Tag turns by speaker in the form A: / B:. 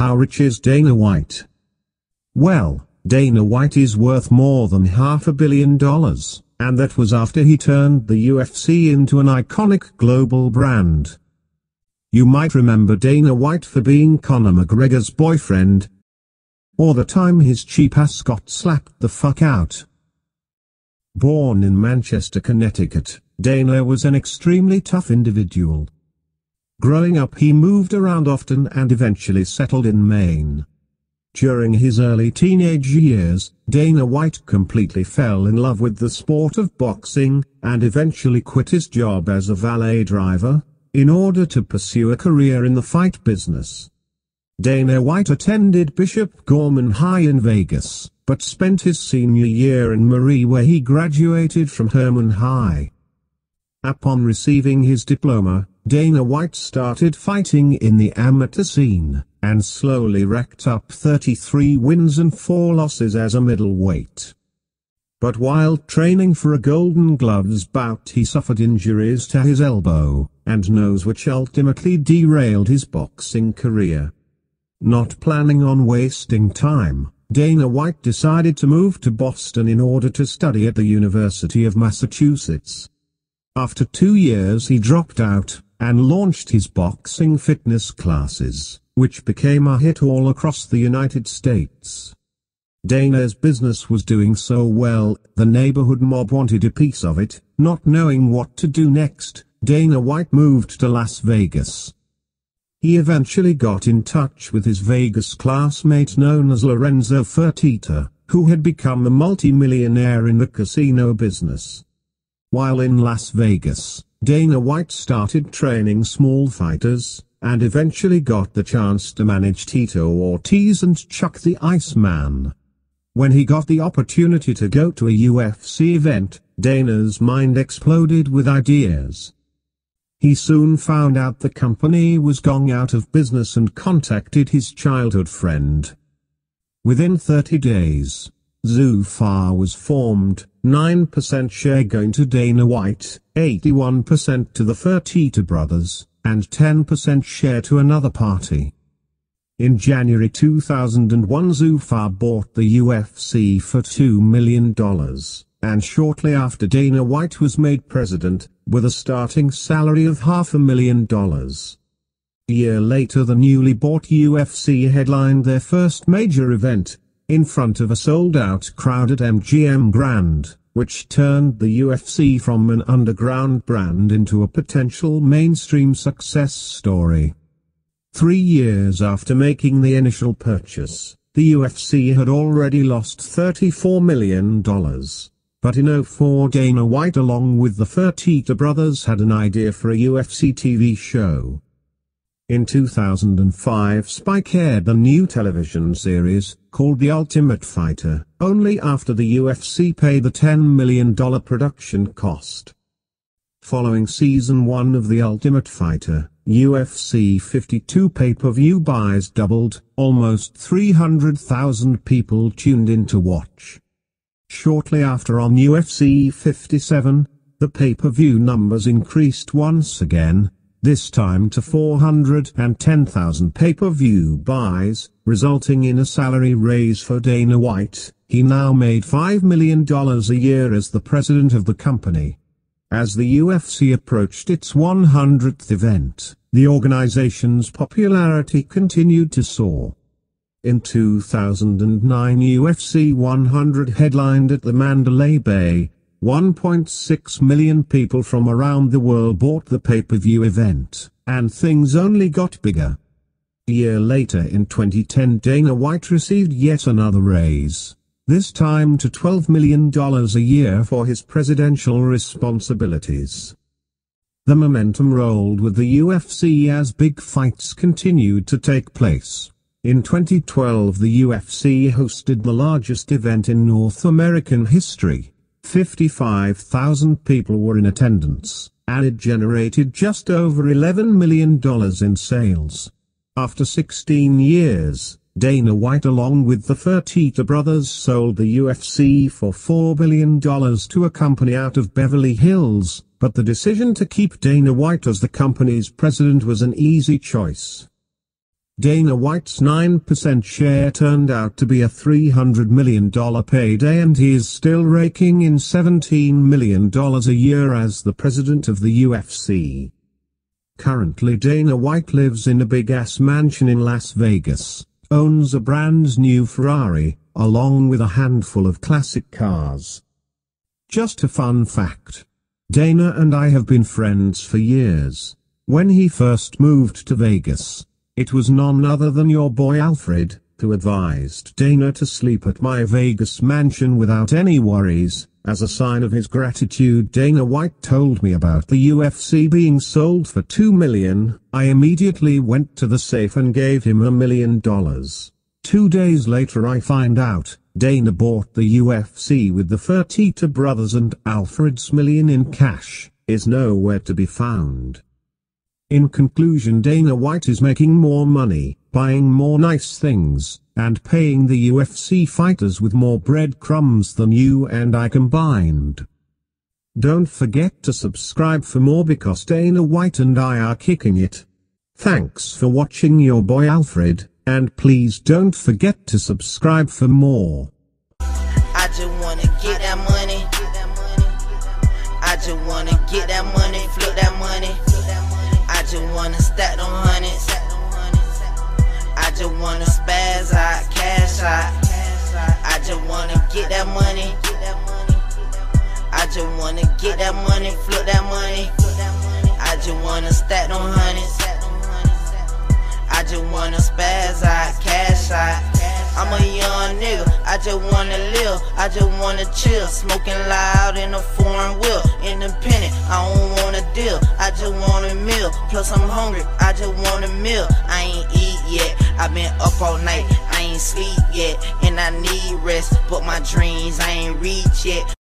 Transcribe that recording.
A: How rich is Dana White? Well, Dana White is worth more than $500 million, and that was after he turned the UFC into an iconic global brand. You might remember Dana White for being Conor McGregor's boyfriend, or the time his cheap-ass got slapped the fuck out. Born in Manchester, Connecticut, Dana was an extremely tough individual. Growing up, he moved around often and eventually settled in Maine. During his early teenage years, Dana White completely fell in love with the sport of boxing, and eventually quit his job as a valet driver, in order to pursue a career in the fight business. Dana White attended Bishop Gorman High in Vegas, but spent his senior year in Marie, where he graduated from Herman High. Upon receiving his diploma, Dana White started fighting in the amateur scene, and slowly racked up 33 wins and 4 losses as a middleweight. But while training for a Golden Gloves bout, he suffered injuries to his elbow and nose, which ultimately derailed his boxing career. Not planning on wasting time, Dana White decided to move to Boston in order to study at the University of Massachusetts. After 2 years, he dropped out and launched his boxing fitness classes, which became a hit all across the United States. Dana's business was doing so well, the neighborhood mob wanted a piece of it. Not knowing what to do next, Dana White moved to Las Vegas. He eventually got in touch with his Vegas classmate known as Lorenzo Fertitta, who had become a multi-millionaire in the casino business. While in Las Vegas, Dana White started training small fighters, and eventually got the chance to manage Tito Ortiz and Chuck the Iceman. When he got the opportunity to go to a UFC event, Dana's mind exploded with ideas. He soon found out the company was going out of business and contacted his childhood friend. Within 30 days, Zufar was formed, 9% share going to Dana White, 81% to the Fertitta brothers, and 10% share to another party. In January 2001, Zufar bought the UFC for $2 million, and shortly after, Dana White was made president, with a starting salary of $500,000. A year later, the newly bought UFC headlined their first major event, in front of a sold-out crowd at MGM Grand, which turned the UFC from an underground brand into a potential mainstream success story. 3 years after making the initial purchase, the UFC had already lost $34 million. But in 2004, Dana White along with the Fertitta brothers had an idea for a UFC TV show. In 2005, Spike aired a new television series, called The Ultimate Fighter, only after the UFC paid the $10 million production cost. Following Season 1 of The Ultimate Fighter, UFC 52 pay-per-view buys doubled, almost 300,000 people tuned in to watch. Shortly after, on UFC 57, the pay-per-view numbers increased once again, this time to 410,000 pay-per-view buys, resulting in a salary raise for Dana White. He now made $5 million a year as the president of the company. As the UFC approached its 100th event, the organization's popularity continued to soar. In 2009, UFC 100 headlined at the Mandalay Bay. 1.6 million people from around the world bought the pay-per-view event, and things only got bigger. A year later, in 2010, Dana White received yet another raise, this time to $12 million a year for his presidential responsibilities. The momentum rolled with the UFC as big fights continued to take place. In 2012, the UFC hosted the largest event in North American history. 55,000 people were in attendance, and it generated just over $11 million in sales. After 16 years, Dana White along with the Fertitta brothers sold the UFC for $4 billion to a company out of Beverly Hills, but the decision to keep Dana White as the company's president was an easy choice. Dana White's 9% share turned out to be a $300 million payday, and he is still raking in $17 million a year as the president of the UFC. Currently Dana White lives in a big-ass mansion in Las Vegas, owns a brand new Ferrari, along with a handful of classic cars. Just a fun fact. Dana and I have been friends for years. When he first moved to Vegas, it was none other than your boy Alfred, who advised Dana to sleep at my Vegas mansion without any worries. As a sign of his gratitude, Dana White told me about the UFC being sold for $2 million. I immediately went to the safe and gave him $1 million. 2 days later I find out, Dana bought the UFC with the Fertitta brothers, and Alfred's million in cash is nowhere to be found. In conclusion, Dana White is making more money, buying more nice things, and paying the UFC fighters with more breadcrumbs than you and I combined. Don't forget to subscribe for more, because Dana White and I are kicking it. Thanks for watching, your boy Alfred, and please don't forget to subscribe for more.
B: I just wanna get that money. I just wanna get that money, flip that money. I just wanna stack them hundreds. I just wanna spaz out, cash out. I just wanna get that money. I just wanna get that money, flip that money. I just wanna stack them hundreds. I just wanna spaz out, cash out. I'm a young nigga, I just wanna live, I just wanna chill. Smoking loud in a foreign wheel, independent, I don't wanna deal. I just want a meal, plus I'm hungry, I just want a meal. I ain't eat yet, I been up all night, I ain't sleep yet. And I need rest, but my dreams I ain't reach yet.